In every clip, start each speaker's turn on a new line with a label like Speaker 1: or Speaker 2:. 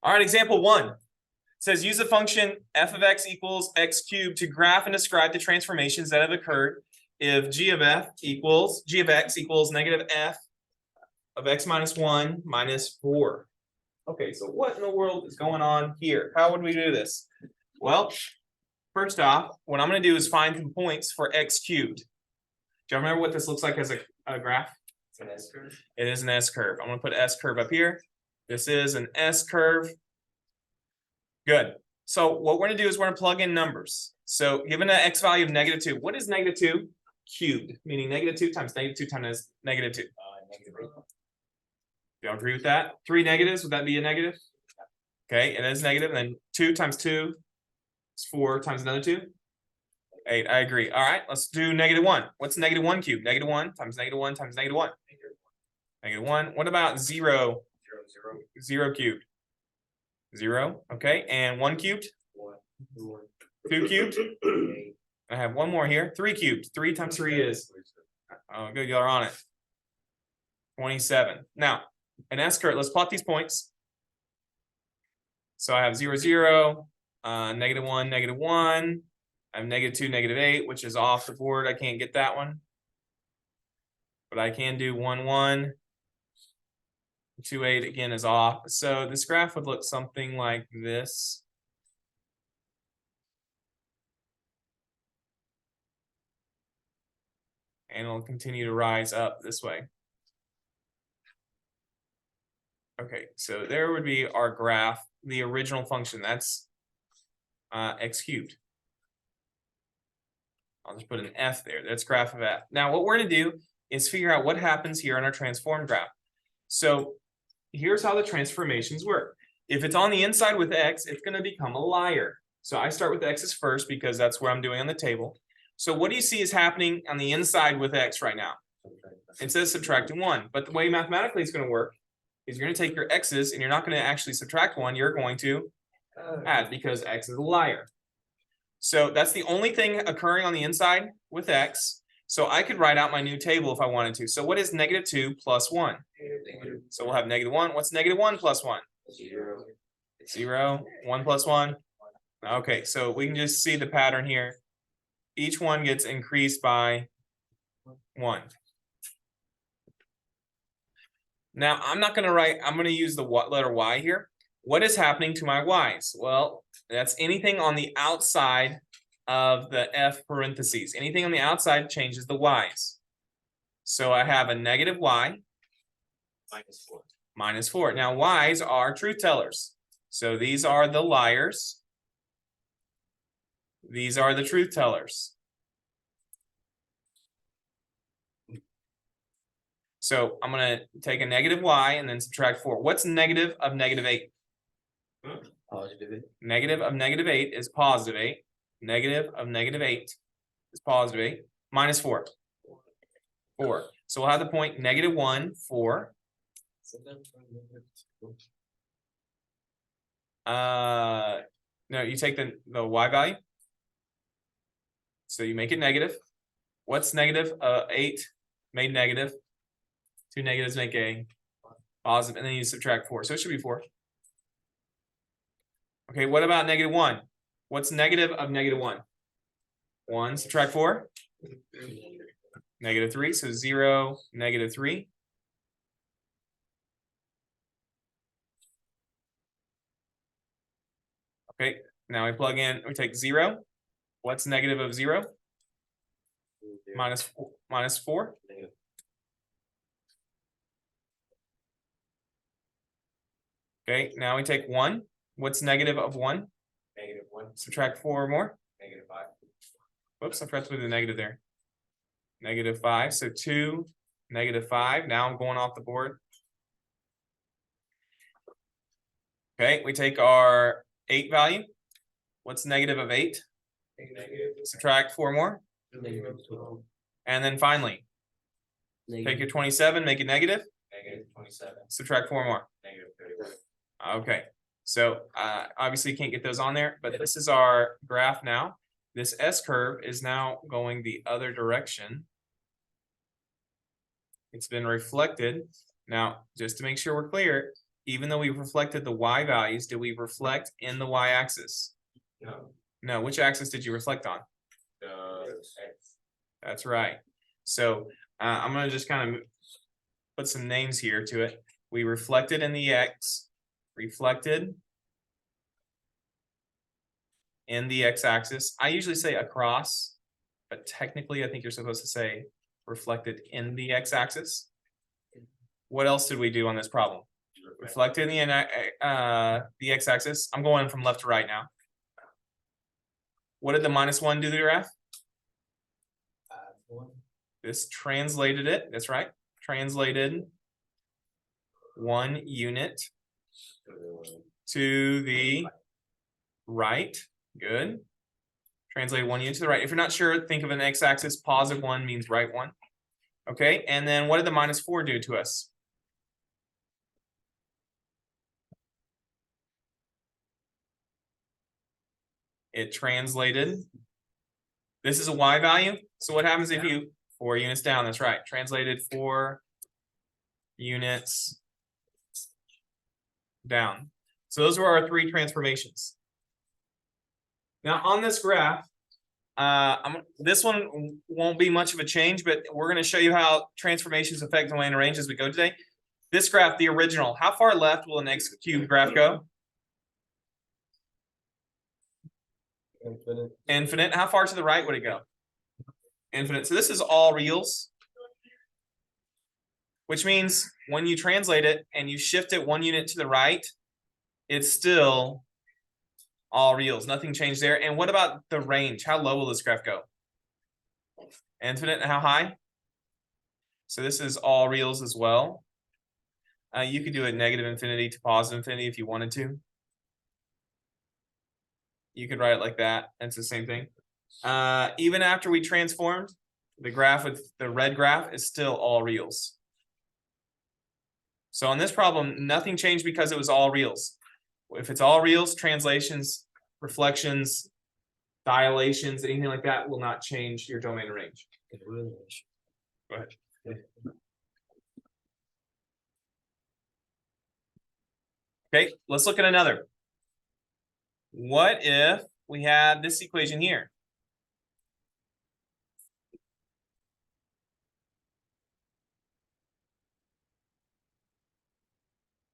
Speaker 1: All right, example 1. It says use the function f of x equals x cubed to graph and describe the transformations that have occurred if g of x equals negative f of x minus 1 minus 4. Okay, so what in the world is going on here? How would we do this? Well, first off, what I'm going to do is find some points for x cubed. Do you remember what this looks like as a graph?
Speaker 2: It's an S curve.
Speaker 1: It is an S curve. I'm going to put S curve up here. This is an S curve. Good. So what we're going to do is we're going to plug in numbers. So given an x value of -2, what is -2 cubed? Meaning -2 times -2 times -2.
Speaker 2: Negative 8.
Speaker 1: Do you agree with that? 3 negatives, would that be a negative? Okay, it is negative. And then 2 times 2 is 4 times another 2. 8. I agree. All right, let's do -1. What's -1 cubed? -1 times -1 times -1. -1. What about 0? 0 cubed. 0. Okay, and 1 cubed. 2 cubed. I have one more here. 3 cubed. 3 times 3 is. Oh, good. You're on it. 27. Now, an S curve. Let's plot these points. So I have 0, 0, -1, -1. I have -2, -8, which is off the board. I can't get that one. But I can do 1, 1. 2, 8 again is off. So this graph would look something like this. And it'll continue to rise up this way. Okay, so there would be our graph, the original function. That's x cubed. I'll just put an F there. That's graph of f. Now, what we're going to do is figure out what happens here on our transformed graph. So here's how the transformations work. If it's on the inside with x, it's going to become a liar. So I start with x's first because that's what I'm doing on the table. So what do you see is happening on the inside with x right now? It says subtracting 1. But the way mathematically it's going to work is you're going to take your x's and you're not going to actually subtract 1. You're going to add because x is a liar. So that's the only thing occurring on the inside with x. So I could write out my new table if I wanted to. So what is -2 plus 1? So we'll have -1. What's -1 plus 1?
Speaker 2: 0.
Speaker 1: 0. 1 plus 1. Okay, so we can just see the pattern here. Each one gets increased by 1. Now, I'm not going to write, I'm going to use the letter y here. What is happening to my y's? Well, that's anything on the outside of the f parentheses. Anything on the outside changes the y's. So I have a negative y.
Speaker 2: -4.
Speaker 1: -4. Now, y's are truth tellers. So these are the liars. These are the truth tellers. So I'm going to take a negative y and then subtract 4. What's negative of -8?
Speaker 2: Positive 8.
Speaker 1: Negative of -8 is positive 8. Negative of -8 is positive 8. Minus 4. 4. So we'll have the point -1, 4. No, you take the y value. So you make it negative. What's negative? 8 made negative. 2 negatives make a positive, and then you subtract 4. So it should be 4. Okay, what about -1? What's negative of -1? 1, subtract 4. -3, so 0, -3. Okay, now we plug in, we take 0. What's negative of 0? Minus 4. Okay, now we take 1. What's negative of 1?
Speaker 2: -1.
Speaker 1: Subtract 4 or more.
Speaker 2: -5.
Speaker 1: Whoops, I forgot to put the negative there. -5, so 2, -5. Now I'm going off the board. Okay, we take our 8 value. What's negative of 8? Subtract 4 more.
Speaker 2: -12.
Speaker 1: And then finally, take your 27, make it negative.
Speaker 2: -27.
Speaker 1: Subtract 4 more.
Speaker 2: -31.
Speaker 1: Okay, so obviously you can't get those on there, but this is our graph now. This S curve is now going the other direction. It's been reflected. Now, just to make sure we're clear, Even though we reflected the y values, did we reflect in the y-axis?
Speaker 2: No.
Speaker 1: No, which axis did you reflect on?
Speaker 2: X.
Speaker 1: That's right. So I'm gonna just kind of put some names here to it. We reflected in the x, reflected in the x-axis. I usually say across, but technically I think you're supposed to say reflected in the x-axis. What else did we do on this problem? Reflected in the x-axis. I'm going from left to right now. What did the -1 do to the graph? This translated it. That's right. Translated 1 unit to the right. Good. Translate 1 unit to the right. If you're not sure, think of an x-axis. +1 means right 1. Okay, and then what did the -4 do to us? It translated. This is a y value. So what happens if you 4 units down? That's right. Translated 4 units down. So those were our 3 transformations. Now on this graph, this one won't be much of a change, but we're going to show you how transformations affect domain and range as we go today. This graph, the original, how far left will an x cubed graph go?
Speaker 3: Infinite.
Speaker 1: Infinite. How far to the right would it go? Infinite. So this is all reals, which means when you translate it and you shift it 1 unit to the right, it's still all reals. Nothing changed there. And what about the range? How low will this graph go? Infinite. And how high? So this is all reals as well. You could do it -infinity to +infinity if you wanted to. You could write it like that. It's the same thing. Even after we transformed, the graph with the red graph is still all reals. So on this problem, nothing changed because it was all reals. If it's all reals, translations, reflections, dilations, anything like that will not change your domain and range. Go ahead. Okay, let's look at another. What if we had this equation here?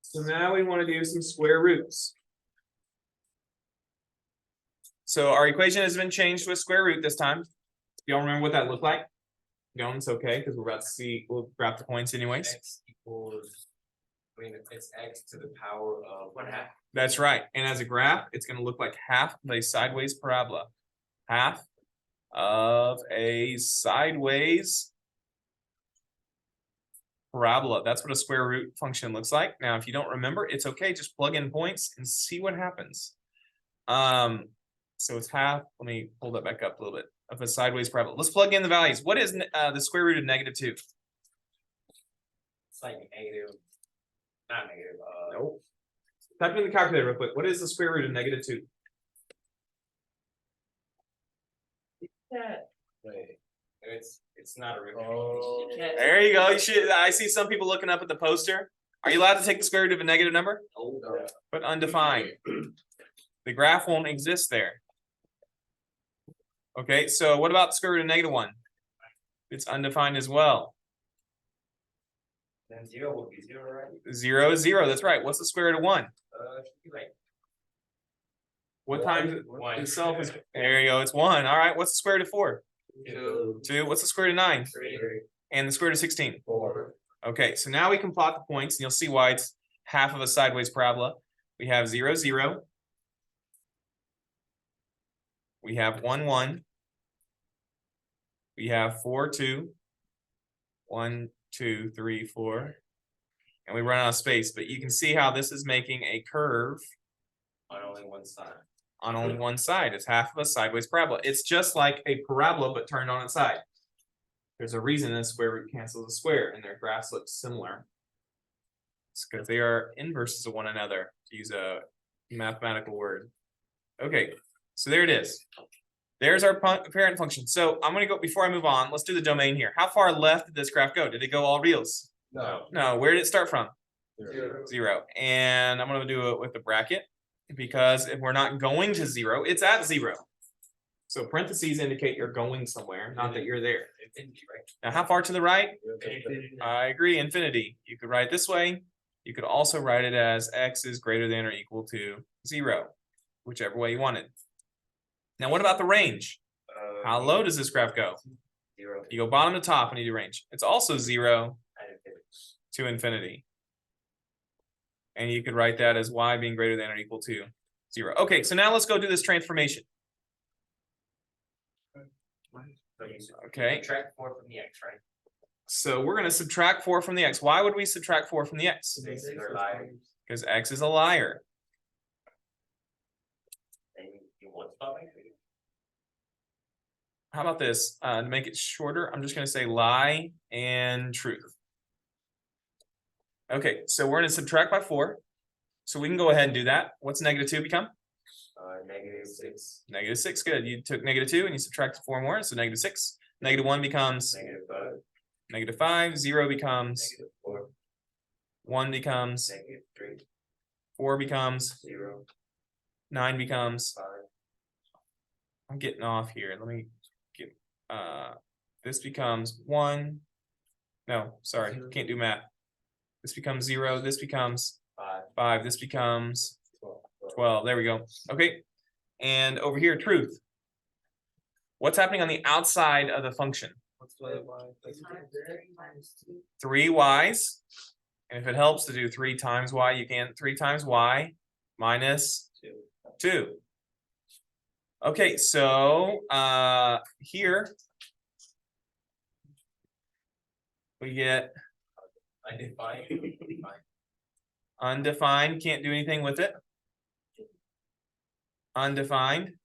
Speaker 1: So now we want to do some square roots. So our equation has been changed to a square root this time. Y'all remember what that looked like? Don't, it's okay, because we're about to see, we'll grab the points anyways.
Speaker 2: X equals, I mean, it's x to the power of 1/2.
Speaker 1: That's right. And as a graph, it's going to look like half of a sideways parabola. Half of a sideways parabola. That's what a square root function looks like. Now, if you don't remember, it's okay. Just plug in points and see what happens. So it's half. Let me pull that back up a little bit of a sideways parabola. Let's plug in the values. What is the square root of -2?
Speaker 2: It's like negative, not negative,
Speaker 1: Nope. Type in the calculator real quick. What is the square root of -2?
Speaker 2: it's not a real.
Speaker 3: Oh.
Speaker 1: There you go. You should. I see some people looking up at the poster. Are you allowed to take the square root of a negative number? But undefined. The graph won't exist there. Okay, so what about the square root of -1? It's undefined as well.
Speaker 2: Then 0 will be 0, right?
Speaker 1: 0 is 0. That's right. What's the square root of 1?
Speaker 2: Should be like
Speaker 1: What
Speaker 2: One.
Speaker 1: times
Speaker 2: One.
Speaker 1: itself is? There you go. It's 1. All right. What's the square root of 4?
Speaker 2: 2,
Speaker 1: 2. What's the square root of 9?
Speaker 2: 3,
Speaker 1: And the square root of 16?
Speaker 2: 4.
Speaker 1: Okay, so now we can plot the points, and you'll see why it's half of a sideways parabola. We have 0, 0. We have 1, 1. We have 4, 2. 1, 2, 3, 4. And we run out of space, but you can see how this is making a curve
Speaker 2: On only one side.
Speaker 1: on only one side. It's half of a sideways parabola. It's just like a parabola, but turned on its side. There's a reason a square root cancels a square, and their graphs look similar. It's because they are inverses of one another, to use a mathematical word. Okay, so there it is. There's our parent function. So I'm going to go, before I move on, let's do the domain here. How far left did this graph go? Did it go all reals?
Speaker 3: No.
Speaker 1: No, where did it start from? 0. And I'm gonna do it with the bracket, because if we're not going to 0, it's at 0. So parentheses indicate you're going somewhere, not that you're there.
Speaker 2: Infinity, right?
Speaker 1: Now, how far to the right?
Speaker 2: Infinity.
Speaker 1: I agree, infinity. You could write it this way. You could also write it as x is greater than or equal to 0, whichever way you want it. Now, what about the range? How low does this graph go?
Speaker 2: 0.
Speaker 1: You go bottom to top when you do range. It's also 0
Speaker 2: And infinity.
Speaker 1: to infinity. And you could write that as y being greater than or equal to 0. Okay, so now let's go do this transformation.
Speaker 2: So you
Speaker 1: Okay.
Speaker 2: subtract 4 from the x, right?
Speaker 1: So we're going to subtract 4 from the x. Why would we subtract 4 from the x?
Speaker 2: Because you're lying.
Speaker 1: Because x is a liar.
Speaker 2: And you want to stop it?
Speaker 1: How about this? To make it shorter, I'm just going to say lie and truth. Okay, so we're going to subtract by 4. So we can go ahead and do that. What's -2 become?
Speaker 2: -6.
Speaker 1: -6, good. You took -2 and you subtracted 4 more, so -6. -1 becomes
Speaker 2: -5.
Speaker 1: -5. 0 becomes,
Speaker 2: -4.
Speaker 1: 1 becomes,
Speaker 2: -3.
Speaker 1: 4 becomes,
Speaker 2: 0.
Speaker 1: 9 becomes.
Speaker 2: 5.
Speaker 1: I'm getting off here. Let me get, this becomes 1. No, sorry, can't do math. This becomes 0. This becomes
Speaker 2: 5.
Speaker 1: 5. This becomes
Speaker 2: 12.
Speaker 1: 12. There we go. Okay. And over here, truth. What's happening on the outside of the function? 3 y's. And if it helps to do 3 times y, you can. 3 times y minus 2. Okay, so here we get undefined, can't do anything with it. Undefined.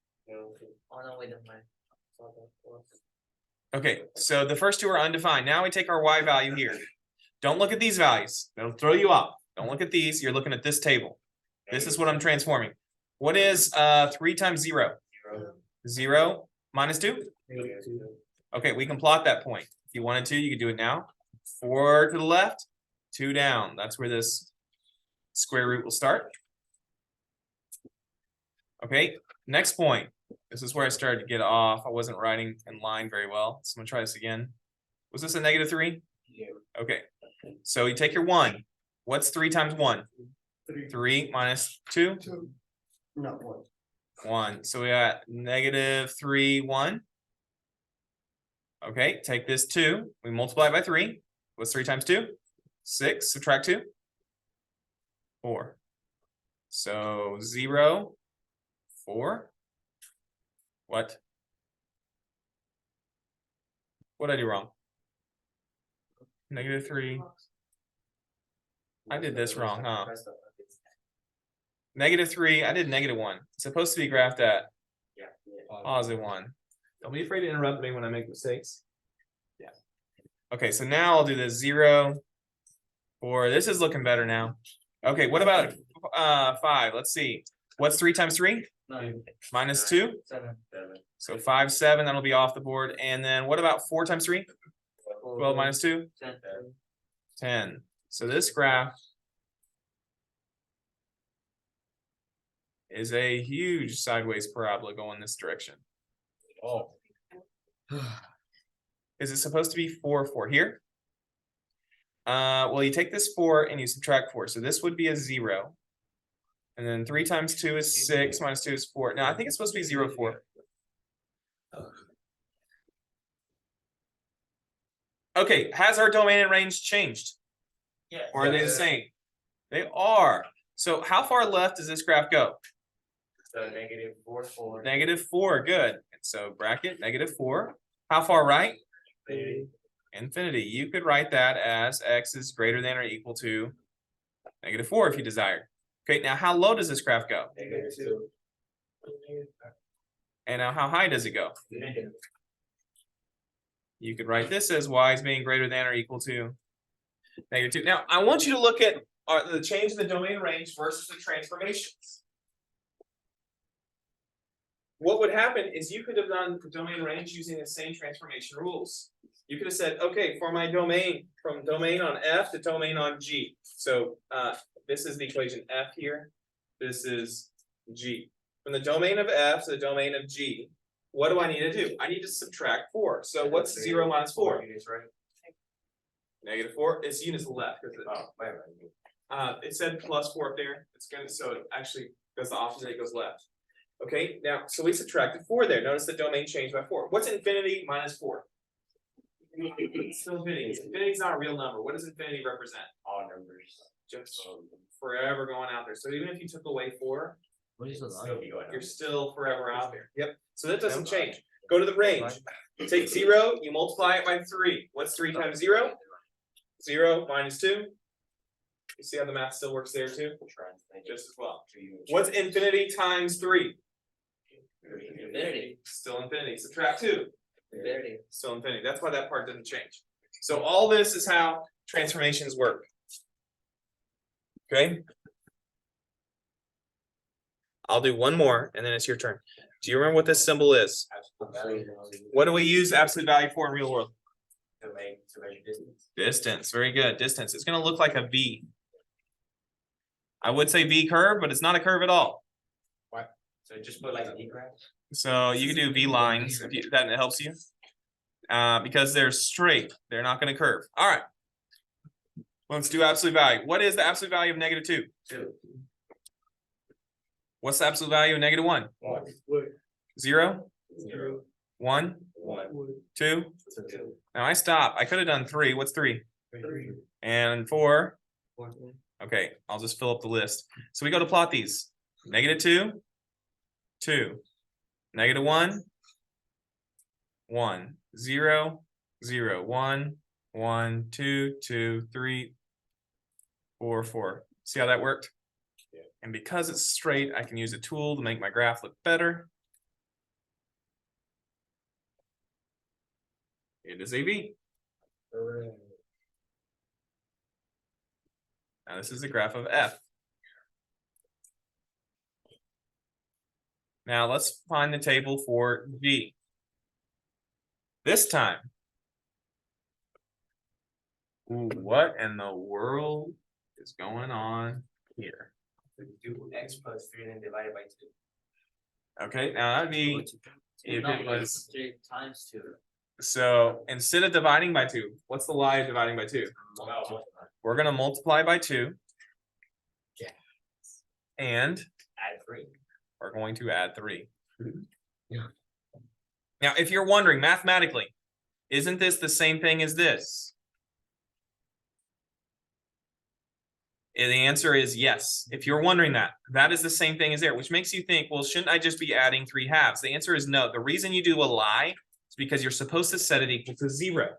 Speaker 1: Okay, so the first two are undefined. Now we take our y value here. Don't look at these values. They'll throw you off. Don't look at these. You're looking at this table. This is what I'm transforming. What is 3 times 0? 0 minus 2? Okay, we can plot that point. If you wanted to, you could do it now. 4 to the left, 2 down. That's where this square root will start. Okay, next point. This is where I started to get off. I wasn't writing in line very well. So I'm gonna try this again. Was this a -3?
Speaker 2: Yeah.
Speaker 1: Okay, so you take your 1. What's 3 times 1? 3 minus 2?
Speaker 3: Not one.
Speaker 1: 1. So we got -3, 1. Okay, take this 2. We multiply it by 3. What's 3 times 2? 6. Subtract 2. 4. So 0, 4. What? What did I do wrong? -3. I did this wrong, huh? -3. I did -1. It's supposed to be graphed at +1. Don't be afraid to interrupt me when I make mistakes. Yeah. Okay, so now I'll do this 0, 4. This is looking better now. Okay, what about 5? Let's see. What's 3 times 3?
Speaker 2: 9.
Speaker 1: Minus 2.
Speaker 2: 7.
Speaker 1: So 5, 7. That'll be off the board. And then what about 4 times 3? 12 minus 2? 10. So this graph is a huge sideways parabola going this direction.
Speaker 2: Oh.
Speaker 1: Is it supposed to be 4, 4 here? Well, you take this 4 and you subtract 4. So this would be a 0. And then 3 times 2 is 6, minus 2 is 4. Now I think it's supposed to be 0, 4. Okay, has our domain and range changed?
Speaker 2: Yeah.
Speaker 1: Or are they the same? They are. So how far left does this graph go?
Speaker 2: So -4, 4.
Speaker 1: -4, good. And so bracket -4. How far right?
Speaker 2: Infinity.
Speaker 1: Infinity. You could write that as x is greater than or equal to -4 if you desire. Okay, now how low does this graph go?
Speaker 2: -2.
Speaker 1: And now how high does it go?
Speaker 2: Negative.
Speaker 1: You could write this as y is being greater than or equal to -2. Now, I want you to look at the change in the domain range versus the transformations. what would happen is you could have done the domain range using the same transformation rules. You could have said, okay, for my domain, from domain on F to domain on G. So this is the equation F here. This is G. From the domain of F to the domain of G, what do I need to do? I need to subtract 4. So what's 0 minus 4?
Speaker 2: Units, right?
Speaker 1: -4. It's units left.
Speaker 2: Oh, wait,
Speaker 1: It said +4 up there. It's gonna, so it actually goes the opposite, it goes left. Okay, now, so we subtracted 4 there. Notice the domain changed by 4. What's infinity minus 4? It's still infinity. Infinity's not a real number. What does infinity represent?
Speaker 2: all numbers.
Speaker 1: Just forever going out there. So even if you took away 4,
Speaker 3: What is the
Speaker 2: Still be going
Speaker 1: you're
Speaker 2: up.
Speaker 1: still forever out there. Yep. So that doesn't change. Go to the range. Take 0, you multiply it by 3. What's 3 times 0? 0 minus 2. You see how the math still works there too? Just as well. What's infinity times 3?
Speaker 3: Infinity.
Speaker 1: Still infinity. Subtract 2.
Speaker 3: Infinity.
Speaker 1: Still infinity. That's why that part doesn't change. So all this is how transformations work. Okay. I'll do one more and then it's your turn. Do you remember what this symbol is? What do we use absolute value for in real world?
Speaker 2: To measure distance.
Speaker 1: Distance. Very good. Distance. It's going to look like a V. I would say V curve, but it's not a curve at all.
Speaker 2: So just put like a D graph.
Speaker 1: So you can do V lines if that helps you. Because they're straight, they're not going to curve. All right. Let's do absolute value. What is the absolute value of -2?
Speaker 2: 2.
Speaker 1: What's the absolute value of -1?
Speaker 2: 1.
Speaker 1: 0,
Speaker 2: 0.
Speaker 1: 1,
Speaker 2: 1.
Speaker 1: 2.
Speaker 2: 2.
Speaker 1: Now I stop. I could have done 3. What's 3?
Speaker 2: 3.
Speaker 1: And 4. Okay, I'll just fill up the list. So we go to plot these. -2, 2. -1, 1. 0, 0. 1, 1, 2, 2, 3, 4, 4. See how that worked?
Speaker 2: Yeah.
Speaker 1: And because it's straight, I can use a tool to make my graph look better. It is a V. Now this is the graph of F. Now let's find the table for V. This time. Ooh, what in the world is going on here?
Speaker 2: Do x plus 3 and then divide it by 2.
Speaker 1: Okay, now that'd be if it was
Speaker 3: 3 times 2.
Speaker 1: so instead of dividing by 2, what's the lie of dividing by 2? We're gonna multiply by 2.
Speaker 2: Yeah.
Speaker 1: And
Speaker 2: Add 3.
Speaker 1: we're going to add 3.
Speaker 3: Yeah.
Speaker 1: Now, if you're wondering mathematically, isn't this the same thing as this? And the answer is yes. If you're wondering that, that is the same thing as there, which makes you think, well, shouldn't I just be adding 3 halves? The answer is no. The reason you do a lie is because you're supposed to set it equal to 0.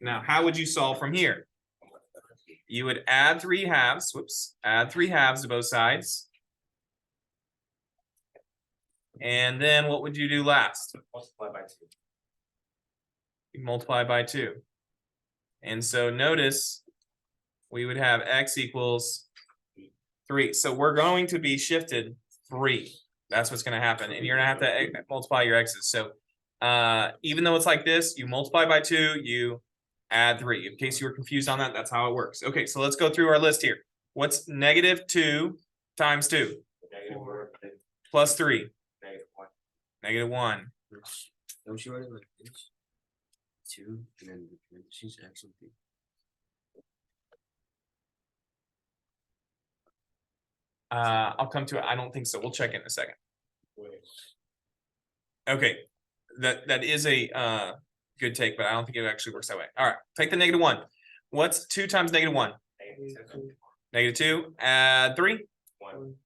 Speaker 1: Now, how would you solve from here? You would add 3 halves, whoops, add 3 halves to both sides. And then what would you do last?
Speaker 2: Multiply by 2.
Speaker 1: You multiply by 2. And so notice we would have x equals 3. So we're going to be shifted 3. That's what's going to happen. And you're going to have to multiply your x's. So even though it's like this, you multiply by 2, you add 3. In case you were confused on that, that's how it works. Okay, so let's go through our list here. What's -2 times 2?
Speaker 2: -4.
Speaker 1: Plus 3.
Speaker 2: -1.
Speaker 1: -1.
Speaker 3: Don't you write it like this? 2 and then the parentheses x and 3.
Speaker 1: I'll come to it. I don't think so. We'll check in a second. Okay, that is a good take, but I don't think it actually works that way. All right, take the -1. What's 2 times -1? -2. Add 3.
Speaker 2: 1.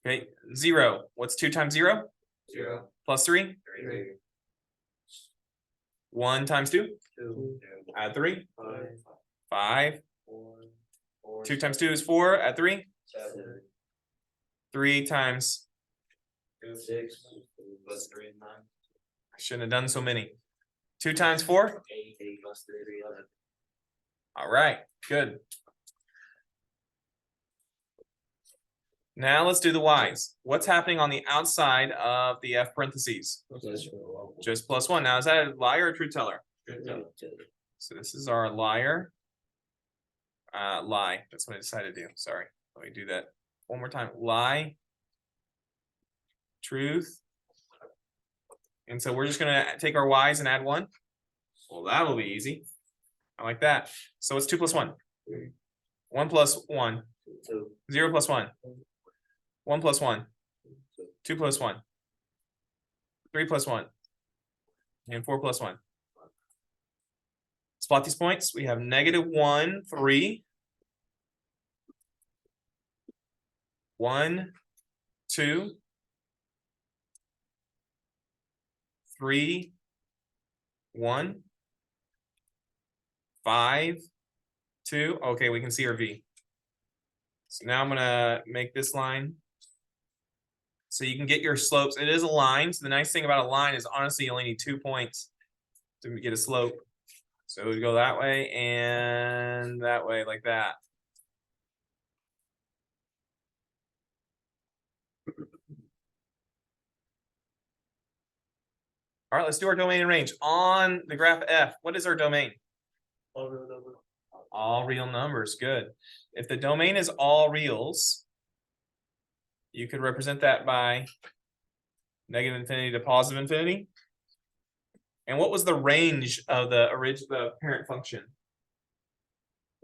Speaker 1: Okay, 0. What's 2 times 0?
Speaker 2: 0.
Speaker 1: Plus 3.
Speaker 2: 3.
Speaker 1: 1 times 2.
Speaker 2: 2.
Speaker 1: Add 3.
Speaker 2: 5.
Speaker 1: 5.
Speaker 2: 4.
Speaker 1: 2 times 2 is 4. Add 3.
Speaker 2: 7.
Speaker 1: 3 times.
Speaker 2: 2. 6. Plus 3 is 9.
Speaker 1: I shouldn't have done so many. 2 times 4.
Speaker 2: 8. 8 plus 3 is 11.
Speaker 1: All right, good. Now let's do the y's. What's happening on the outside of the F parentheses? Just +1. Now, is that a liar or true teller? So this is our liar. Lie. That's what I decided to do. Sorry. Let me do that one more time. Lie. Truth. And so we're just gonna take our y's and add 1. Well, that'll be easy. I like that. So it's 2 + 1. 1 + 1. 0 + 1. 1 + 1. 2 + 1. 3 + 1. And 4 + 1. Spot these points. We have -1, 3. 1, 2. 3, 1. 5, 2. Okay, we can see our V. So now I'm gonna make this line. So you can get your slopes. It is a line. So the nice thing about a line is honestly you only need 2 points to get a slope. So we go that way and that way like that. All right, let's do our domain and range. On the graph F, what is our domain? All real numbers, good. If the domain is all reals, you could represent that by -infinity to +infinity. And what was the range of the parent function?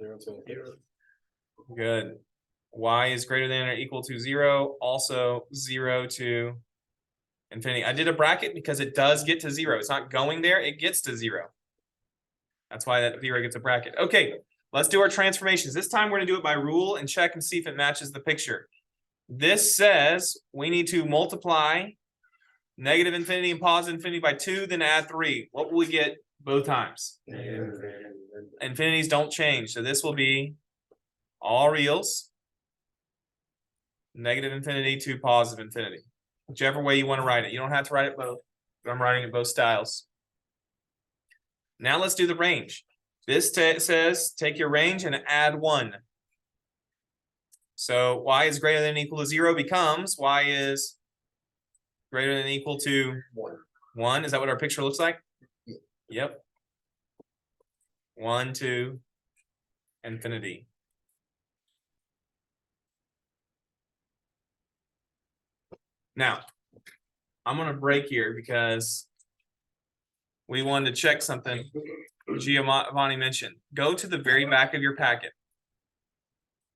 Speaker 2: 0 to 0.
Speaker 1: Good. Y is greater than or equal to 0, also 0 to infinity. I did a bracket because it does get to 0. It's not going there, it gets to 0. That's why that 0 gets a bracket. Okay, let's do our transformations. This time we're gonna do it by rule and check and see if it matches the picture. This says we need to multiply -infinity and +infinity by 2, then add 3. What will we get both times? Infinities don't change, so this will be all reals, -infinity to +infinity. Whichever way you want to write it. You don't have to write it both, but I'm writing it both styles. Now let's do the range. This says take your range and add 1. So y is greater than or equal to 0 becomes y is greater than or equal to 1. Is that what our picture looks like? Yep. 1 to infinity. Now, I'm gonna break here because we wanted to check something Giovanni mentioned. Go to the very back of your packet.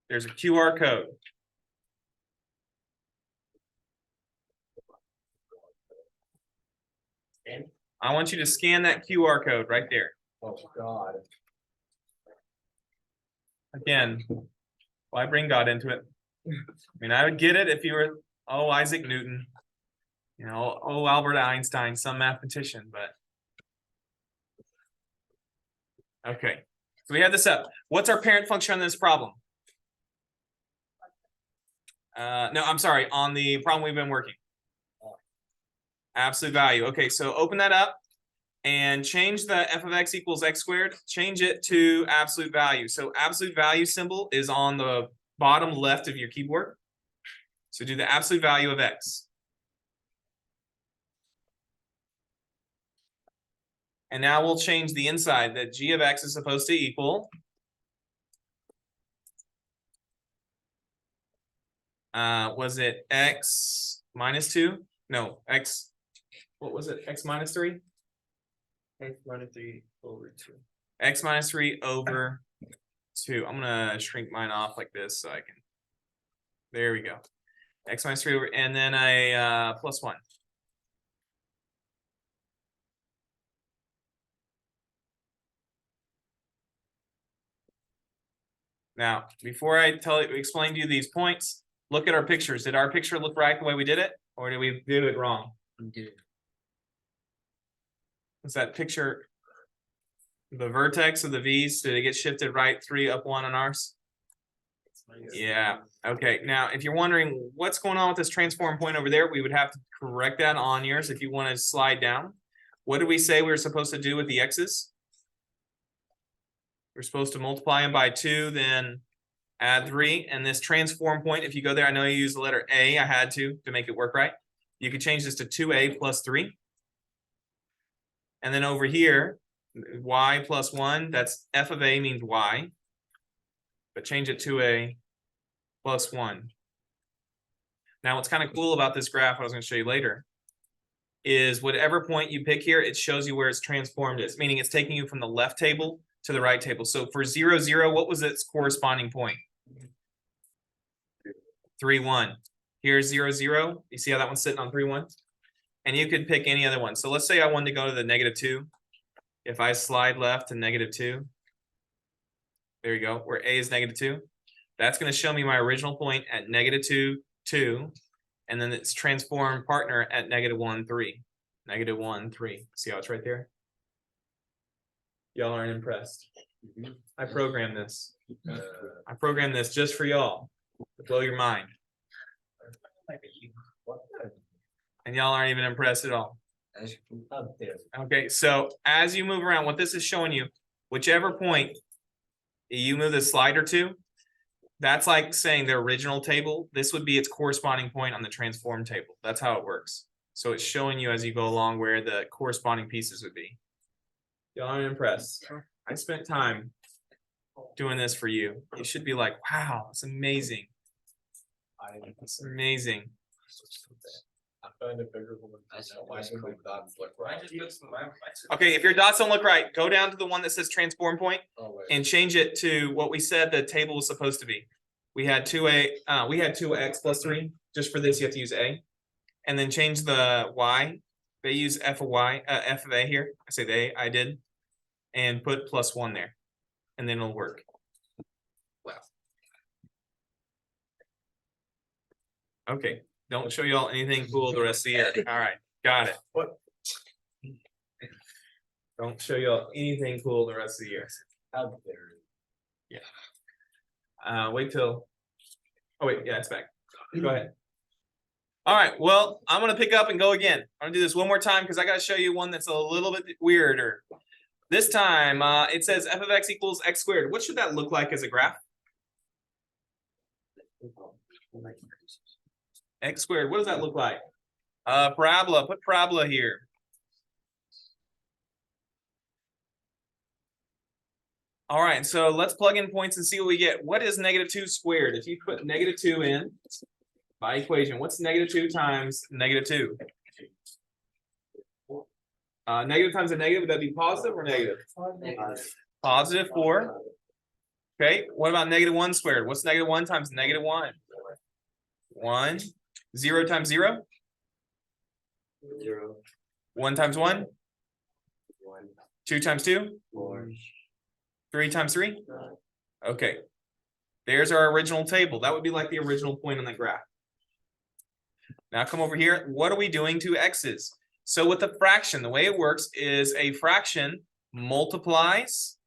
Speaker 1: There's a QR code. I want you to scan that QR code right there.
Speaker 2: Oh, God.
Speaker 1: Again, why bring God into it? I mean, I would get it if you were, oh, Isaac Newton, you know, oh, Albert Einstein, some mathematician, but. Okay, so we have this up. What's our parent function on this problem? No, I'm sorry, on the problem we've been working. Absolute value. Okay, so open that up and change the f of x equals x squared. Change it to absolute value. So absolute value symbol is on the bottom left of your keyboard. So do the absolute value of x. And now we'll change the inside that g of x is supposed to equal. Was it x minus 2? No, x. What was it? X minus 3?
Speaker 3: X minus 3 over 2.
Speaker 1: X minus 3 over 2. I'm gonna shrink mine off like this so I can. There we go. X minus 3 over, and then a plus 1. Now, before I explain to you these points, look at our pictures. Did our picture look right the way we did it, or did we do it wrong? Is that picture the vertex of the V's? Did it get shifted right 3 up 1 on ours? Yeah. Okay. Now, if you're wondering what's going on with this transform point over there, we would have to correct that on yours if you want to slide down. What did we say we were supposed to do with the x's? We're supposed to multiply them by 2, then add 3, and this transform point, if you go there, I know you use the letter A, I had to make it work right. You could change this to 2a plus 3. And then over here, y plus 1, that's f of a means y. But change it to a plus 1. Now, what's kind of cool about this graph, what I was going to show you later, is whatever point you pick here, it shows you where it's transformed is, meaning it's taking you from the left table to the right table. So for 0, 0, what was its corresponding point? 3, 1. Here's 0, 0. You see how that one's sitting on 3, 1? And you could pick any other one. So let's say I wanted to go to the -2. If I slide left to -2, there you go, where a is -2. That's going to show me my original point at -2, 2, and then its transformed partner at -1, 3. -1, 3. See how it's right there? Y'all aren't impressed. I programmed this. I programmed this just for y'all to blow your mind. And y'all aren't even impressed at all. Okay, so as you move around, what this is showing you, whichever point you move the slider to, that's like saying the original table. This would be its corresponding point on the transform table. That's how it works. So it's showing you as you go along where the corresponding pieces would be. Y'all aren't impressed. I spent time doing this for you. You should be like, wow, it's amazing. It's amazing.
Speaker 2: I find a bigger one.
Speaker 1: Okay, if your dots don't look right, go down to the one that says transform point and change it to what we said the table was supposed to be. We had 2a, we had 2x plus 3. Just for this, you have to use a, and then change the y. They use f of y, f of a here. I say they, I did, and put plus 1 there, and then it'll work. Wow. Okay, don't show y'all anything cool the rest of the year. All right, got it. What? Don't show y'all anything cool the rest of the year.
Speaker 2: How dare you.
Speaker 1: Yeah. Wait till. Oh wait, yeah, it's back. Go ahead. All right. Well, I'm gonna pick up and go again. I'm gonna do this one more time because I gotta show you one that's a little bit weirder. This time, it says f of x equals x squared. What should that look like as a graph? X squared. What does that look like? Parabola. Put parabola here. All right, so let's plug in points and see what we get. What is -2 squared? If you put -2 in by equation, what's -2 times -2? Negative times a negative, would that be positive or negative? Positive 4. Okay, what about -1 squared? What's -1 times -1? 1. 0 times 0?
Speaker 3: 0,
Speaker 1: 1 times 1?
Speaker 3: 1,
Speaker 1: 2 times 2?
Speaker 3: 4,
Speaker 1: 3 times 3? Okay. There's our original table. That would be like the original point on the graph. Now come over here. What are we doing to x's? So with a fraction, the way it works is a fraction multiplies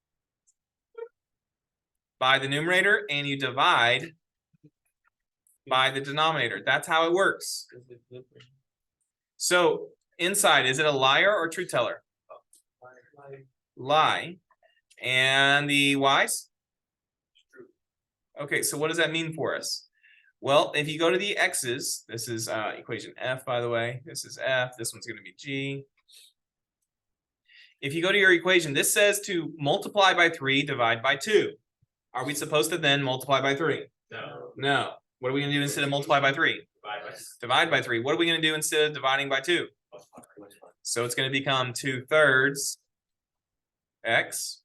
Speaker 1: by the numerator and you divide by the denominator. That's how it works. So inside, is it a liar or true teller? Lie. And the y's? Okay, so what does that mean for us? Well, if you go to the x's, this is equation f, by the way. This is f. This one's going to be g. If you go to your equation, this says to multiply by 3, divide by 2. Are we supposed to then multiply by 3?
Speaker 2: No.
Speaker 1: No. What are we going to do instead of multiply by 3? Divide by 3. What are we going to do instead of dividing by 2? So it's going to become 2/3 x.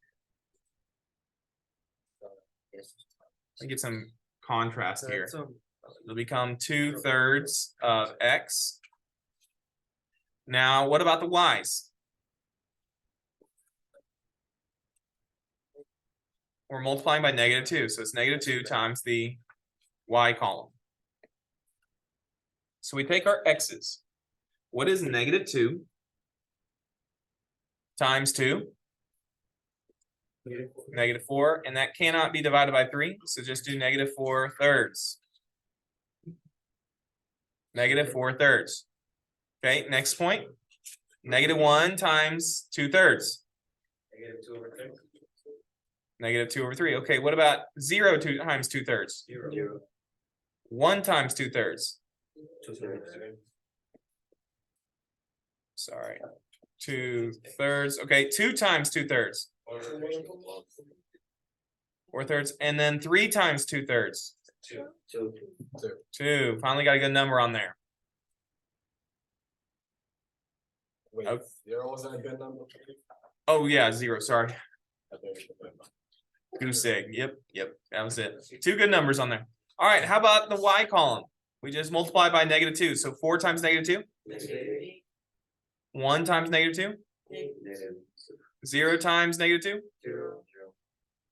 Speaker 1: Let me get some contrast here. It'll become 2/3 of x. Now, what about the y's? We're multiplying by -2, so it's -2 times the y column. So we take our x's. What is -2 times 2? -4, and that cannot be divided by 3, so just do -4/3. -4/3. Okay, next point. -1 times 2/3. -2/3. Okay, what about 0 times 2/3?
Speaker 3: Zero.
Speaker 1: 1 times 2/3.
Speaker 3: 2/3.
Speaker 1: Sorry. 2/3. Okay, 2 times 2/3. 4/3. And then 3 times 2/3.
Speaker 3: 2.
Speaker 1: 2. Finally got a good number on there.
Speaker 4: Wait,
Speaker 1: Okay.
Speaker 4: 0 wasn't a good number?
Speaker 1: Oh, yeah, 0. Sorry.
Speaker 4: I think it's a good number.
Speaker 1: Goose egg. Yep. That was it. 2 good numbers on there. All right, how about the y column? We just multiply by -2. So 4 times -2. 1 times -2. 0 times -2.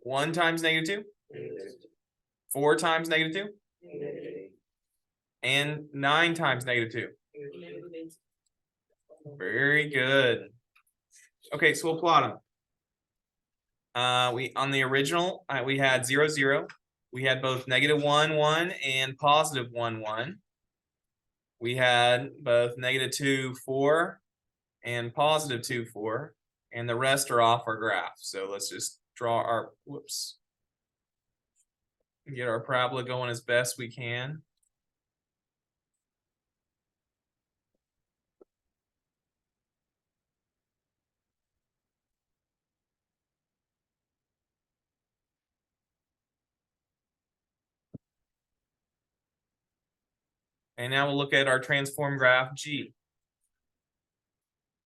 Speaker 1: 1 times -2. 4 times -2. And 9 times -2. Very good. Okay, so we'll plot them. We on the original, we had 0, 0. We had both -1, 1 and +1, 1. We had both -2, 4 and +2, 4, and the rest are off our graph. So let's just draw our get our parabola going as best we can. And now we'll look at our transform graph G.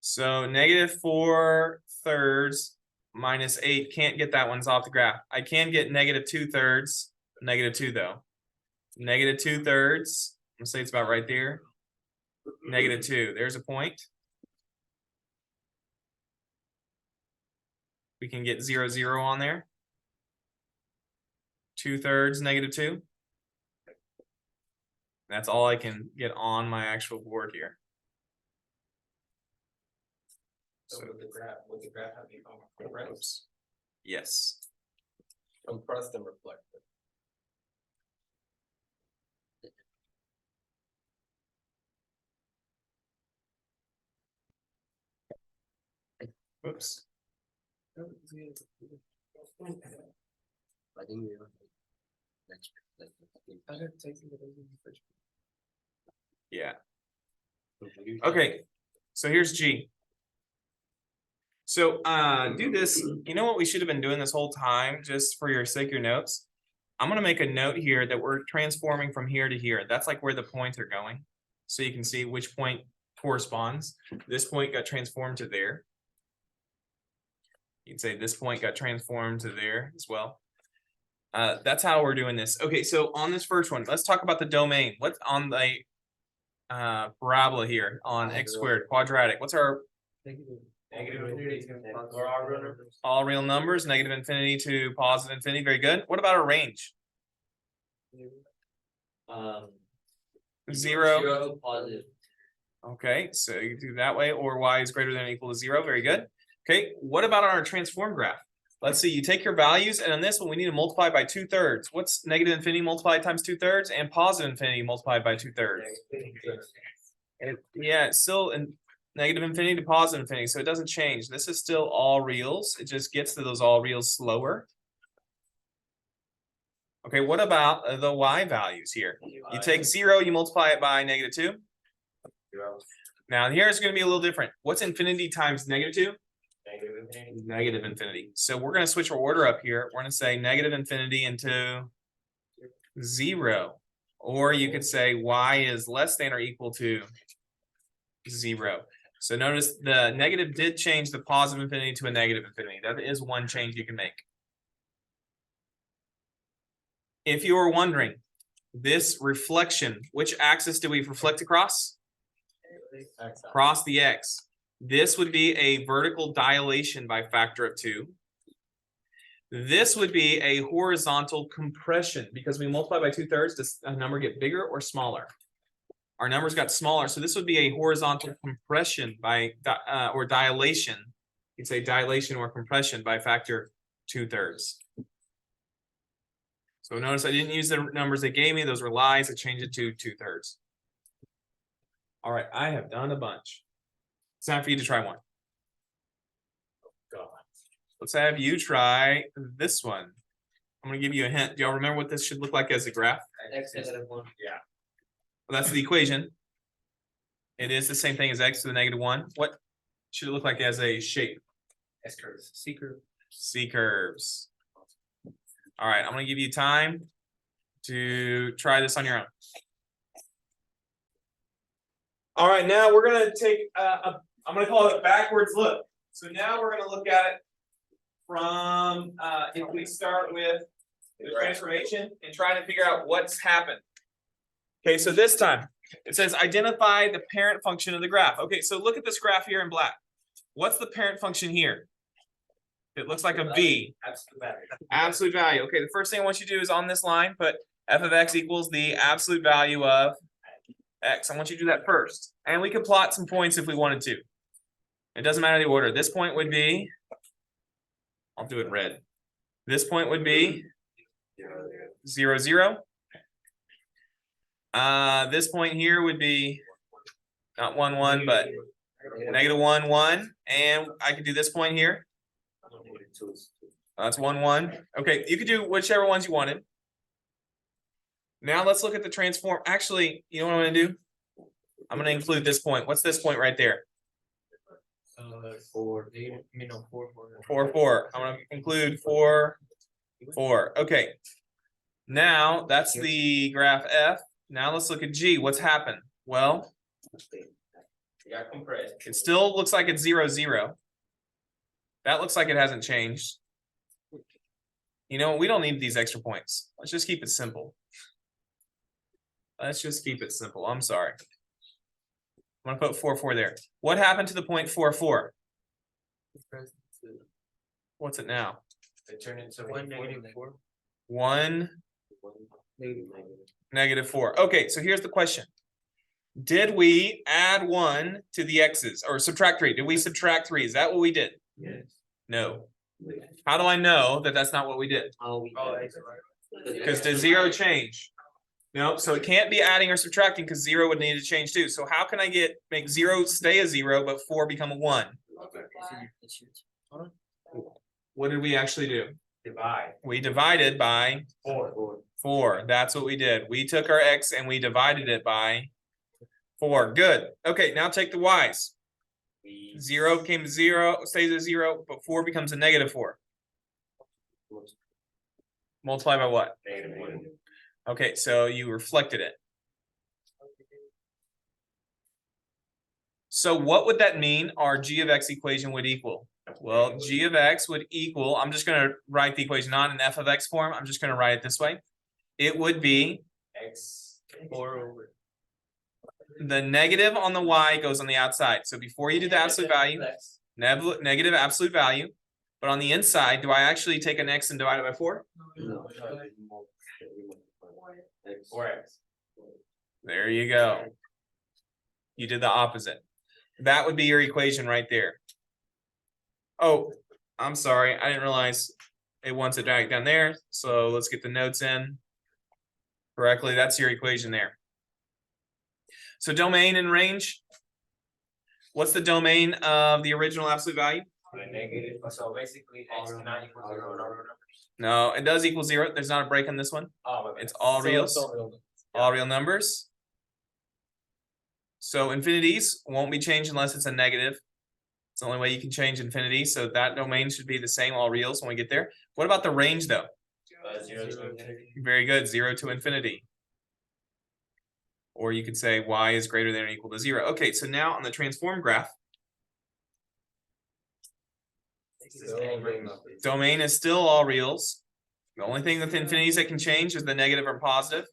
Speaker 1: So -4/3 minus 8, can't get that one's off the graph. I can get -2/3, -2 though. -2/3, let's say it's about right there. -2, there's a point. We can get 0, 0 on there. 2/3 -2. That's all I can get on my actual board here.
Speaker 2: So would the graph have become compressed?
Speaker 1: Yes.
Speaker 4: Compressed and reflected.
Speaker 1: Oops.
Speaker 3: I think we are. Next.
Speaker 1: Yeah. Okay, so here's G. So do this, you know what we should have been doing this whole time, just for your sake of your notes? I'm gonna make a note here that we're transforming from here to here. That's like where the points are going. So you can see which point corresponds. This point got transformed to there. You can say this point got transformed to there as well. That's how we're doing this. Okay, so on this first one, let's talk about the domain. What's on the parabola here on x² quadratic? What's our
Speaker 2: Negative infinity.
Speaker 1: all real numbers, -infinity to +infinity? Very good. What about our range? 0.
Speaker 2: Positive.
Speaker 1: Okay, so you do that way, or y is greater than or equal to 0. Very good. Okay, what about our transform graph? Let's see, you take your values, and on this one, we need to multiply by 2/3. What's -infinity multiplied times 2/3 and +infinity multiplied by 2/3? Yeah, it's still in -infinity to +infinity, so it doesn't change. This is still all reals. It just gets to those all reals slower. Okay, what about the y values here? You take 0, you multiply it by -2. Now here's going to be a little different. What's infinity times -2? -infinity. So we're going to switch our order up here. We're going to say -infinity into 0. Or you could say y is less than or equal to 0. So notice the negative did change the positive infinity to a -infinity. That is one change you can make. If you were wondering, this reflection, which axis do we reflect across? Across the x. This would be a vertical dilation by factor of 2. This would be a horizontal compression because we multiply by 2/3. Does a number get bigger or smaller? Our numbers got smaller, so this would be a horizontal compression by or dilation. You'd say dilation or compression by factor 2/3. So notice I didn't use the numbers they gave me; those were lies. I changed it to 2/3. All right, I have done a bunch. It's time for you to try one. let's have you try this one. I'm gonna give you a hint. Do y'all remember what this should look like as a graph?
Speaker 3: X is -1.
Speaker 2: Yeah.
Speaker 1: Well, that's the equation. It is the same thing as x to the -1. What should it look like as a shape?
Speaker 2: S curves.
Speaker 3: Secret.
Speaker 1: C curves. All right, I'm gonna give you time to try this on your own. All right, now we're gonna take I'm gonna call it a backwards look. So now we're gonna look at it from if we start with the transformation and try to figure out what's happened. Okay, so this time it says identify the parent function of the graph. Okay, so look at this graph here in black. What's the parent function here? It looks like a V.
Speaker 2: Absolute value.
Speaker 1: Absolute value. Okay, the first thing I want you to do is on this line, put f of x equals the absolute value of x. I want you to do that first. And we could plot some points if we wanted to. It doesn't matter the order. This point would be, I'll do it red. This point would be 0, 0. This point here would be not 1, 1, but -1, 1. And I could do this point here. That's 1, 1. Okay, you could do whichever ones you wanted. Now let's look at the transform. Actually, you know what I'm gonna do? I'm gonna include this point. What's this point right there?
Speaker 3: 4.
Speaker 1: 4, 4. I'm gonna include 4, 4. Okay. Now that's the graph F. Now let's look at G. What's happened? Well,
Speaker 2: You got compressed.
Speaker 1: it still looks like it's 0, 0. That looks like it hasn't changed. You know, we don't need these extra points. Let's just keep it simple. Let's just keep it simple. I'm sorry. I'm gonna put 4, 4 there. What happened to the point 4, 4? What's it now?
Speaker 2: It turned into
Speaker 3: 1 -4.
Speaker 1: 1
Speaker 3: Negative.
Speaker 1: -4. Okay, so here's the question. Did we add 1 to the x's or subtract 3? Did we subtract 3? Is that what we did?
Speaker 2: Yes.
Speaker 1: No. How do I know that that's not what we did?
Speaker 2: Oh,
Speaker 1: Because did 0 change? No, so it can't be adding or subtracting because 0 would need to change too. So how can I make 0 stay a 0 but 4 become a 1? What did we actually do?
Speaker 2: divide.
Speaker 1: We divided by
Speaker 2: 4.
Speaker 1: 4. That's what we did. We took our x and we divided it by 4. Good. Okay, now take the y's. 0 became 0, stays a 0, but 4 becomes a -4. Multiply by what?
Speaker 2: -1.
Speaker 1: Okay, so you reflected it. So what would that mean our g of x equation would equal? Well, g of x would equal, I'm just gonna write the equation not in f of x form, I'm just gonna write it this way. It would be
Speaker 2: X.
Speaker 3: 4 over.
Speaker 1: the negative on the y goes on the outside. So before you do the absolute value, negative absolute value. But on the inside, do I actually take an x and divide it by 4?
Speaker 3: No.
Speaker 2: 4x.
Speaker 1: There you go. You did the opposite. That would be your equation right there. Oh, I'm sorry. I didn't realize it wants it back down there. So let's get the notes in correctly. That's your equation there. So domain and range. What's the domain of the original absolute value?
Speaker 2: Negative. So basically, x cannot equal 0 in all real numbers.
Speaker 1: No, it does equal 0. There's not a break on this one.
Speaker 2: Oh, my bad.
Speaker 1: It's all
Speaker 4: So
Speaker 1: reals.
Speaker 4: it's all real.
Speaker 1: All real numbers. So infinities won't be changed unless it's a negative. It's the only way you can change infinity. So that domain should be the same, all reals when we get there. What about the range though?
Speaker 2: 0 to infinity.
Speaker 1: Very good, 0 to infinity. Or you could say y is greater than or equal to 0. Okay, so now on the transform graph, domain is still all reals. The only thing with infinities that can change is the negative or positive.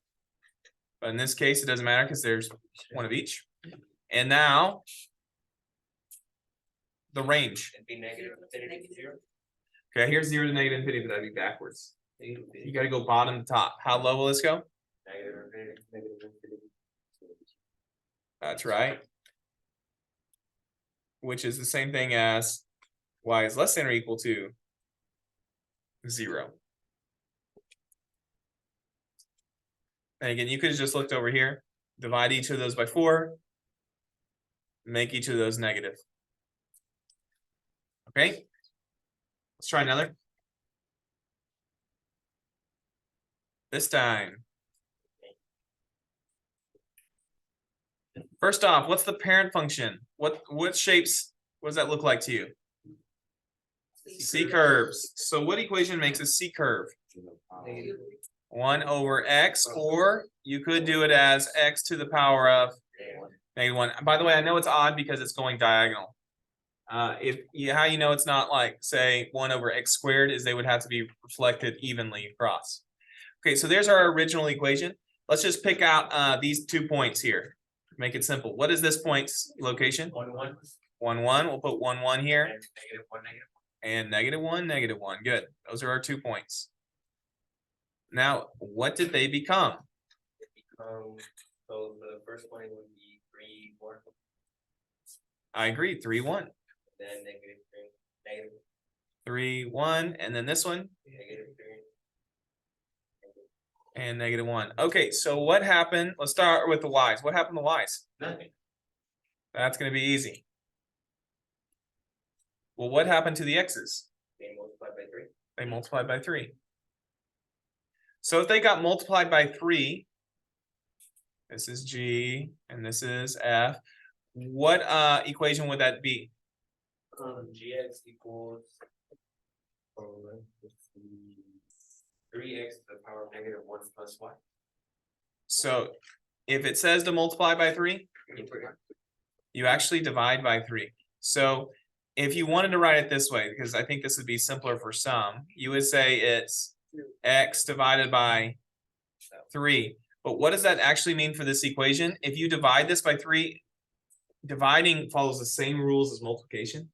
Speaker 1: But in this case, it doesn't matter because there's one of each. And now the range.
Speaker 2: It'd be negative infinity to 0.
Speaker 1: Okay, here's 0 to negative infinity, but that'd be backwards. You gotta go bottom to top. How low will this go?
Speaker 2: Negative infinity.
Speaker 1: That's right. Which is the same thing as y is less than or equal to 0. And again, you could have just looked over here, divide each of those by 4, make each of those negative. Okay. Let's try another. This time. First off, what's the parent function? What shapes, what does that look like to you? C curves. So what equation makes a C curve? 1 over x, or you could do it as x to the power of -1. By the way, I know it's odd because it's going diagonal. If you, how you know it's not like, say, 1 over x squared is they would have to be reflected evenly across. Okay, so there's our original equation. Let's just pick out these 2 points here. Make it simple. What is this point's location?
Speaker 2: 1, 1,
Speaker 1: 1, 1. We'll put 1, 1 here.
Speaker 2: and -1, -1.
Speaker 1: And -1, -1. Good. Those are our 2 points. Now, what did they become?
Speaker 2: So the first one would be 3, 1,
Speaker 1: I agree. 3, 1.
Speaker 2: then -3, negative
Speaker 1: 3, 1. And then this one
Speaker 2: -3.
Speaker 1: and -1. Okay, so what happened? Let's start with the y's. What happened to y's?
Speaker 2: Nothing.
Speaker 1: That's going to be easy. Well, what happened to the x's?
Speaker 2: They multiplied by 3.
Speaker 1: They multiplied by 3. So if they got multiplied by 3, this is G and this is F, what equation would that be?
Speaker 2: Gx equals 3x to the power of -1 plus y.
Speaker 1: So if it says to multiply by 3, you actually divide by 3. So if you wanted to write it this way, because I think this would be simpler for some, you would say it's x divided by 3. But what does that actually mean for this equation? If you divide this by 3, dividing follows the same rules as multiplication.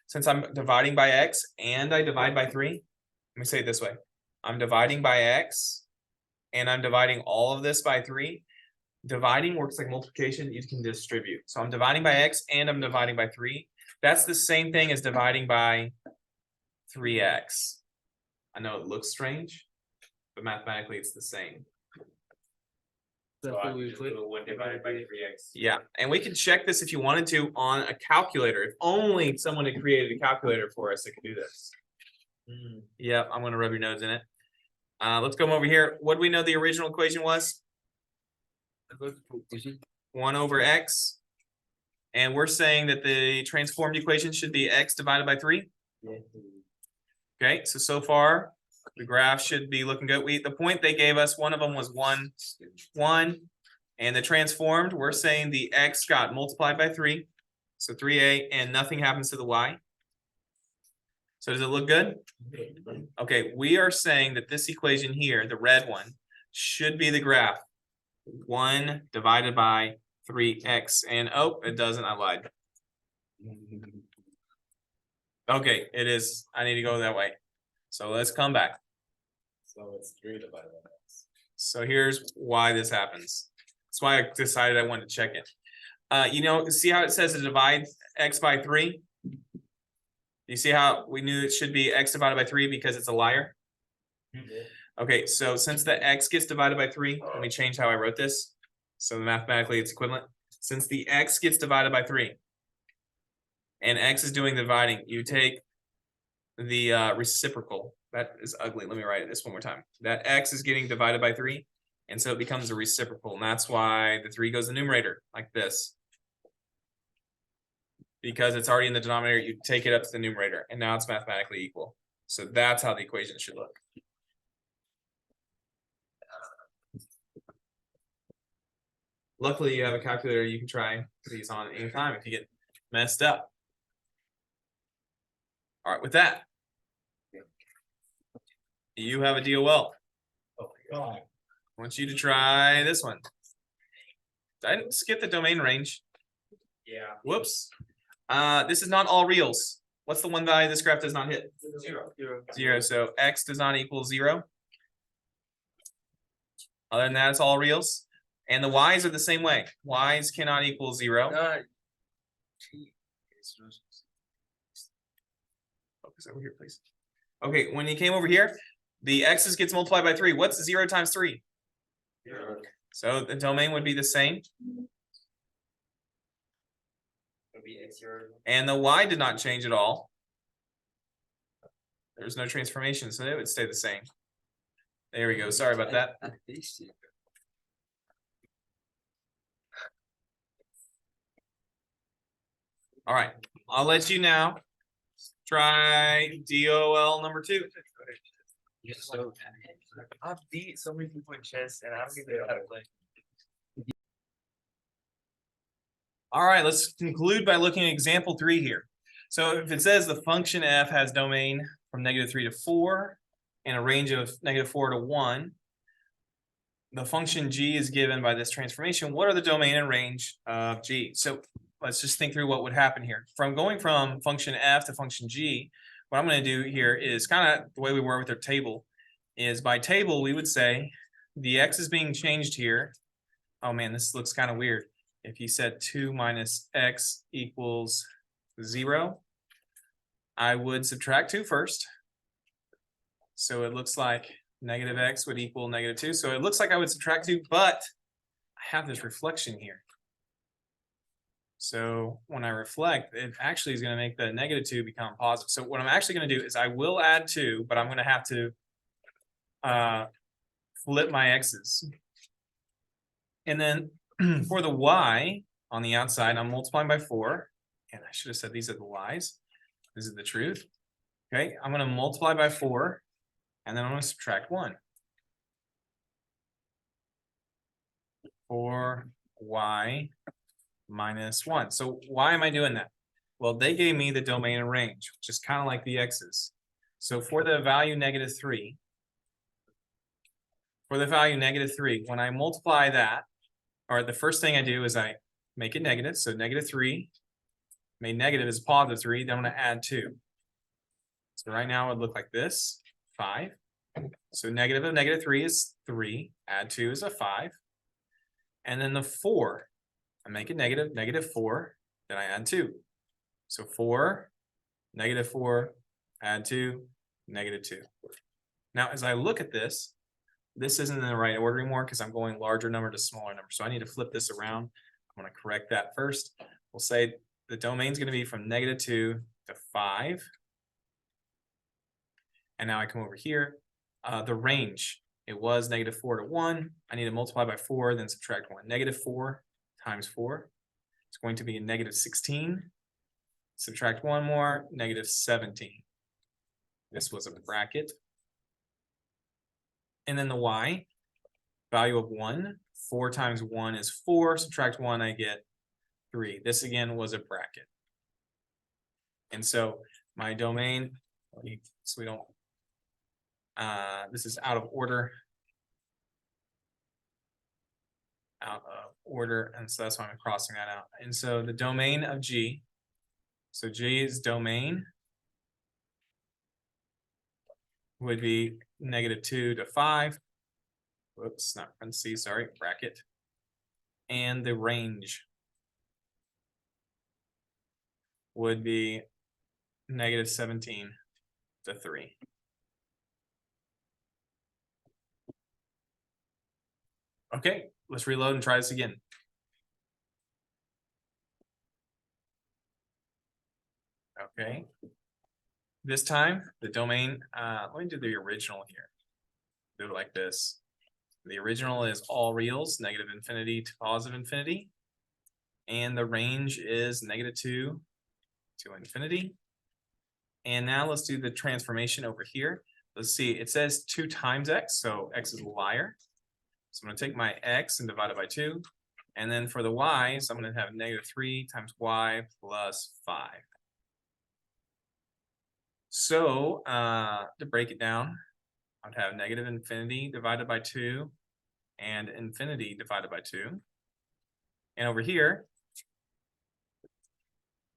Speaker 1: Since I'm dividing by x and I divide by 3, let me say it this way. I'm dividing by x and I'm dividing all of this by 3. Dividing works like multiplication, you can distribute. So I'm dividing by x and I'm dividing by 3. That's the same thing as dividing by 3x. I know it looks strange, but mathematically it's the same.
Speaker 2: So I would just do 1 divided by 3x.
Speaker 1: Yeah, and we can check this if you wanted to on a calculator. If only someone had created a calculator for us that could do this. Yep, I'm gonna rub your nose in it. Let's come over here. What do we know the original equation was? 1 over x. And we're saying that the transformed equation should be x divided by 3. Okay, so far the graph should be looking good. The point they gave us, one of them was 1, 1. And the transformed, we're saying the x got multiplied by 3. So 3a, and nothing happens to the y. So does it look good? Okay, we are saying that this equation here, the red one, should be the graph. 1 divided by 3x. And oh, it doesn't, I lied. Okay, it is. I need to go that way. So let's come back.
Speaker 4: So it's 3 divided by x.
Speaker 1: So here's why this happens. That's why I decided I wanted to check it. You know, see how it says to divide x by 3? You see how we knew it should be x divided by 3 because it's a liar? Okay, so since the x gets divided by 3, let me change how I wrote this. So mathematically it's equivalent. Since the x gets divided by 3 and x is doing the dividing, you take the reciprocal. That is ugly. Let me write this one more time. That x is getting divided by 3, and so it becomes a reciprocal. And that's why the 3 goes in the numerator like this. Because it's already in the denominator, you take it up to the numerator, and now it's mathematically equal. So that's how the equation should look. Luckily, you have a calculator you can try these on anytime if you get messed up. All right, with that, you have a DOL.
Speaker 4: Oh my god.
Speaker 1: I want you to try this one. I didn't skip the domain range.
Speaker 2: Yeah.
Speaker 1: Whoops. This is not all reals. What's the one value this graph does not hit?
Speaker 2: 0.
Speaker 1: 0. So x does not equal 0. Other than that, it's all reals. And the y's are the same way. Y's cannot equal 0. Focus over here, please. Okay, when you came over here, the x's gets multiplied by 3. What's 0 times 3?
Speaker 2: 0.
Speaker 1: So the domain would be the same.
Speaker 2: Would be x 0.
Speaker 1: And the y did not change at all. There's no transformation, so it would stay the same. There we go. Sorry about that.
Speaker 3: I faced it.
Speaker 1: All right, I'll let you now. Try DOL number 2.
Speaker 3: So,
Speaker 2: I've beat so many people in chess and I don't even know how to play.
Speaker 1: All right, let's conclude by looking at example 3 here. So if it says the function f has domain from -3 to 4 and a range of -4 to 1, the function g is given by this transformation. What are the domain and range of g? So let's just think through what would happen here. From going from function f to function g, what I'm going to do here is kind of the way we were with our table, is by table we would say the x is being changed here. Oh man, this looks kind of weird. If you said 2 minus x equals 0, I would subtract 2 first. So it looks like negative x would equal -2. So it looks like I would subtract 2, but I have this reflection here. So when I reflect, it actually is going to make the -2 become positive. So what I'm actually going to do is I will add 2, but I'm going to have to flip my x's. And then for the y on the outside, I'm multiplying by 4. And I should have said these are the y's. This is the truth. Okay, I'm going to multiply by 4. And then I'm going to subtract 1. 4y minus 1. So why am I doing that? Well, they gave me the domain and range, which is kind of like the x's. So for the value -3, when I multiply that, or the first thing I do is I make it negative. So -3 made negative is +3. Then I'm going to add 2. So right now it would look like this, 5. So negative of -3 is 3. Add 2 is a 5. And then the 4, I make it negative, -4. Then I add 2. So 4, -4, add 2, -2. Now, as I look at this, this isn't in the right order anymore because I'm going larger number to smaller number. So I need to flip this around. I'm going to correct that first. We'll say the domain is going to be from -2 to 5. And now I come over here. The range, it was -4 to 1. I need to multiply by 4, then subtract 1. -4 times 4 is going to be a -16. Subtract 1 more, -17. This was a bracket. And then the y, value of 1. 4 times 1 is 4. Subtract 1, I get 3. This again was a bracket. And so my domain, so we don't, this is out of order. And so that's why I'm crossing that out. And so the domain of G, so G's domain would be -2 to 5. Whoops, not parentheses, sorry, bracket. And the range would be -17 to 3. Okay, let's reload and try this again. Okay. This time, the domain, let me do the original here. Do it like this. The original is all reals, -infinity to +infinity. And the range is -2 to infinity. And now let's do the transformation over here. Let's see, it says 2 times x, so x is a liar. So I'm going to take my x and divide it by 2. And then for the y, so I'm going to have -3 times y plus 5. So to break it down, I'd have -infinity divided by 2 and infinity divided by 2. And over here,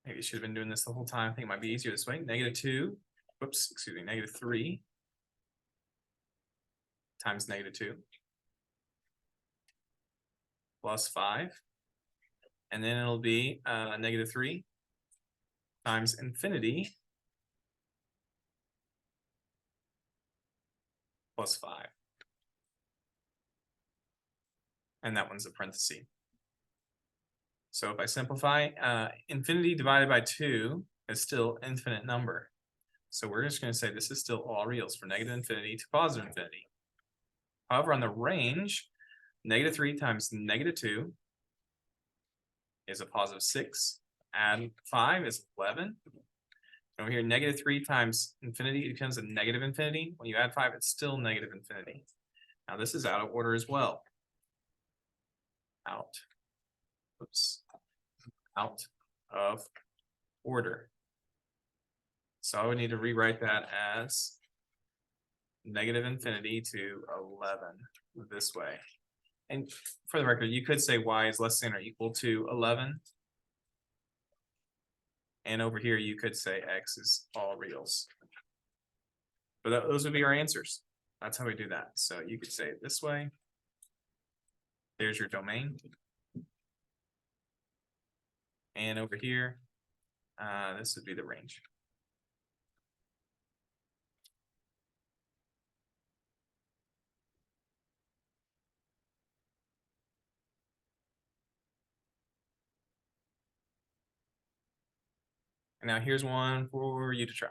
Speaker 1: maybe I should have been doing this the whole time. I think it might be easier this way. -2, whoops, excuse me, -3 times -2 plus 5. And then it'll be -3 times infinity plus 5. And that one's a parenthesis. So if I simplify, infinity divided by 2 is still infinite number. So we're just gonna say this is still all reals for negative infinity to positive infinity. However, on the range, -3 times -2 is a +6. Add 5 is 11. Over here, -3 times infinity becomes a negative infinity. When you add 5, it's still negative infinity. Now this is out of order as well. Out. Oops. Out of order. So I would need to rewrite that as negative infinity to 11 this way. And for the record, you could say y is less than or equal to 11. And over here, you could say x is all reals. But those would be our answers. That's how we do that. So you could say it this way. There's your domain. And over here, this would be the range. And now here's one for you to try.